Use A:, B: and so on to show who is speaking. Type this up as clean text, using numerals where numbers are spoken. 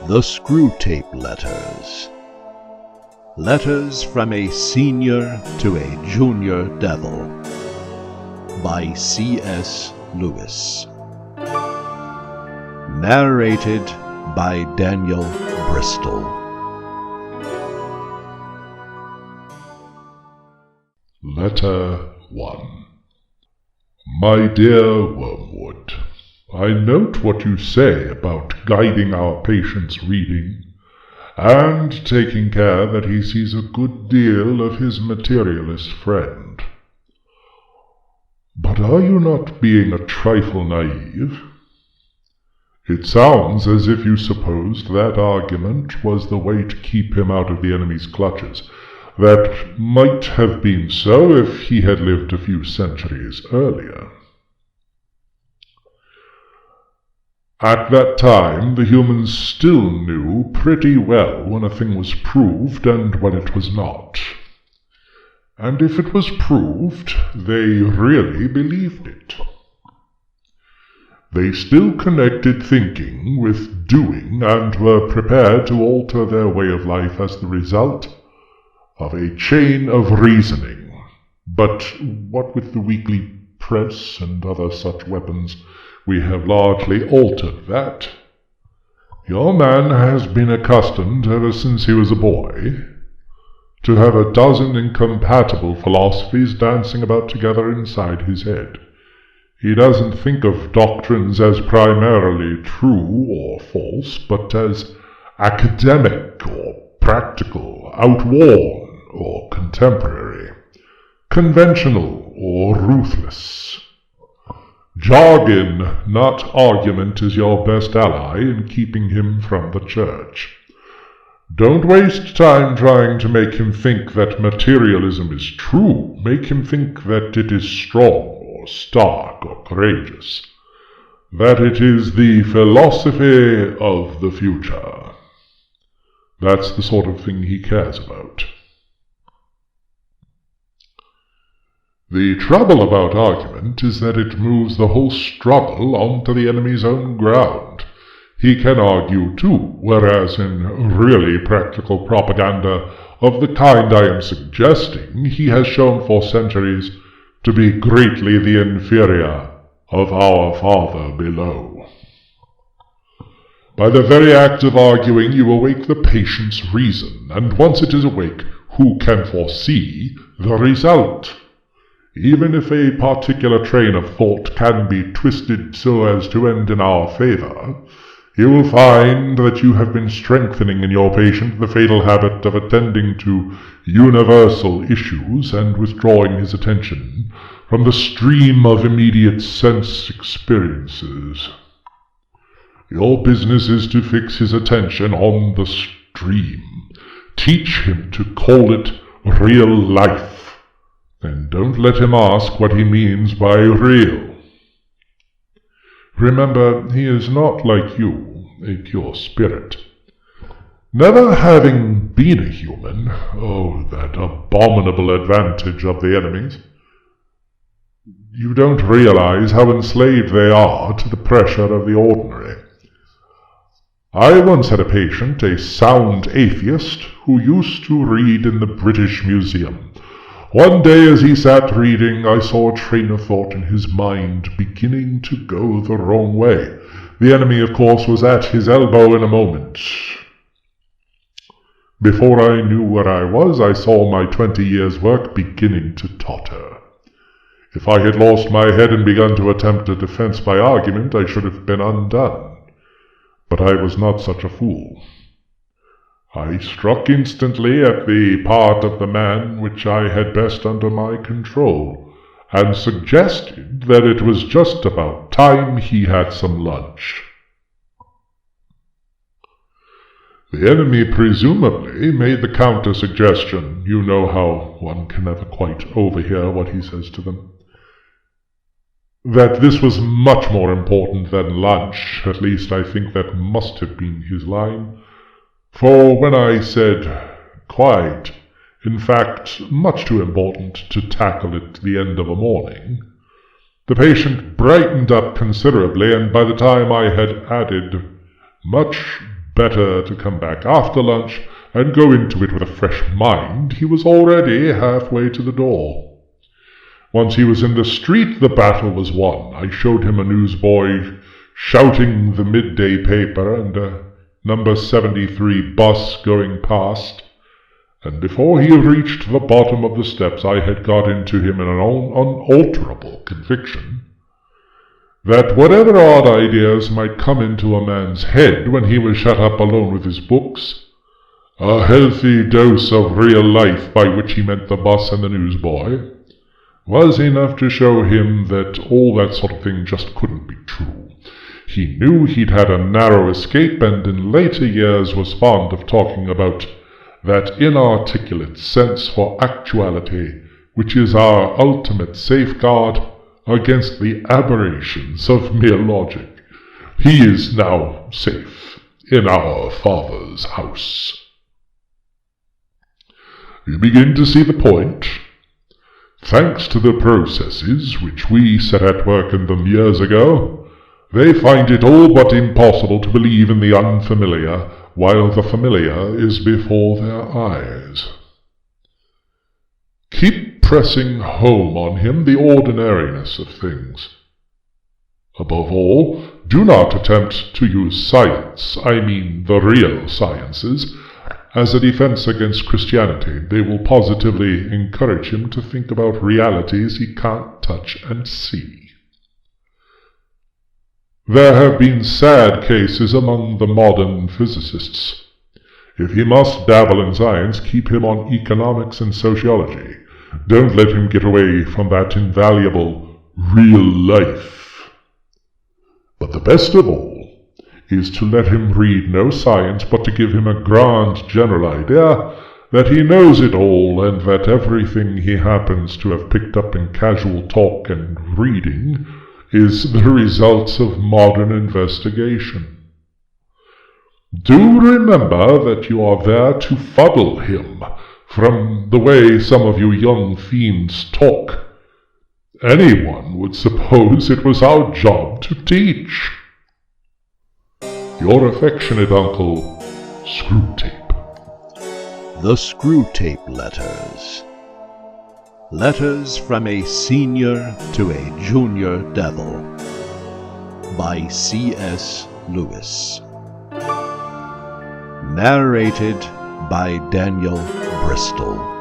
A: The Screwtape Letters. Letters from a Senior to a Junior Devil by C.S. Lewis. Narrated by Daniel Bristol.
B: Letter 1. My dear Wormwood, I note what you say about guiding our patient's reading, and taking care that he sees a good deal of his materialist friend. But are you not being a trifle naive? It sounds as if you supposed that argument was the way to keep him out of the enemy's clutches. That might have been so if he had lived a few centuries earlier. At that time, the humans still knew pretty well when a thing was proved and when it was not. And if it was proved, they really believed it. They still connected thinking with doing and were prepared to alter their way of life as the result of a chain of reasoning. But what with the weekly press and other such weapons, we have largely altered that. Your man has been accustomed, ever since he was a boy, to have a dozen incompatible philosophies dancing about together inside his head. He doesn't think of doctrines as primarily true or false, but as academic or practical, outworn or contemporary, conventional or ruthless. Jargon, not argument, is your best ally in keeping him from the church. Don't waste time trying to make him think that materialism is true. Make him think that it is strong or stark or courageous, that it is the philosophy of the future. That's the sort of thing he cares about. The trouble about argument is that it moves the whole struggle onto the enemy's own ground. He can argue too, whereas in really practical propaganda of the kind I am suggesting, he has shown for centuries to be greatly the inferior of our Father below. By the very act of arguing, you awake the patient's reason, and once it is awake, who can foresee the result? Even if a particular train of thought can be twisted so as to end in our favor, you will find that you have been strengthening in your patient the fatal habit of attending to universal issues and withdrawing his attention from the stream of immediate sense experiences. Your business is to fix his attention on the stream. Teach him to call it real life. And don't let him ask what he means by real. Remember, he is not like you, a pure spirit. Never having been a human, oh, that abominable advantage of the enemies, you don't realize how enslaved they are to the pressure of the ordinary. I once had a patient, a sound atheist, who used to read in the British Museum. One day as he sat reading, I saw a train of thought in his mind beginning to go the wrong way. The enemy, of course, was at his elbow in a moment. Before I knew where I was, I saw my 20 years' work beginning to totter. If I had lost my head and begun to attempt a defense by argument, I should have been undone. But I was not such a fool. I struck instantly at the part of the man which I had best under my control, and suggested that it was just about time he had some lunch. The enemy presumably made the counter-suggestion. You know how one can never quite overhear what he says to them. That this was much more important than lunch, at least I think that must have been his line. For when I said, quite, in fact, much too important to tackle at the end of a morning, the patient brightened up considerably, and by the time I had added, much better to come back after lunch and go into it with a fresh mind, he was already halfway to the door. Once he was in the street, the battle was won. I showed him a newsboy shouting the midday paper and a number 73 bus going past, and before he reached the bottom of the steps I had got into him an unalterable conviction that whatever odd ideas might come into a man's head when he was shut up alone with his books, a healthy dose of real life, by which he meant the bus and the newsboy, was enough to show him that all that sort of thing just couldn't be true. He knew he'd had a narrow escape, and in later years was fond of talking about that inarticulate sense for actuality which is our ultimate safeguard against the aberrations of mere logic. He is now safe in our Father's house. You begin to see the point? Thanks to the processes which we set at work in them years ago, they find it all but impossible to believe in the unfamiliar while the familiar is before their eyes. Keep pressing home on him the ordinariness of things. Above all, do not attempt to use science, I mean the real sciences, as a defense against Christianity. They will positively encourage him to think about realities he can't touch and see. There have been sad cases among the modern physicists. If he must dabble in science, keep him on economics and sociology. Don't let him get away from that invaluable real life. But the best of all is to let him read no science, but to give him a grand general idea that he knows it all, and that everything he happens to have picked up in casual talk and reading is the results of modern investigation. Do remember that you are there to fuddle him. From the way some of you young fiends talk, anyone would suppose it was our job to teach. Your affectionate uncle, Screwtape.
A: The Screwtape Letters. Letters from a Senior to a Junior Devil by C.S. Lewis. Narrated by Daniel Bristol.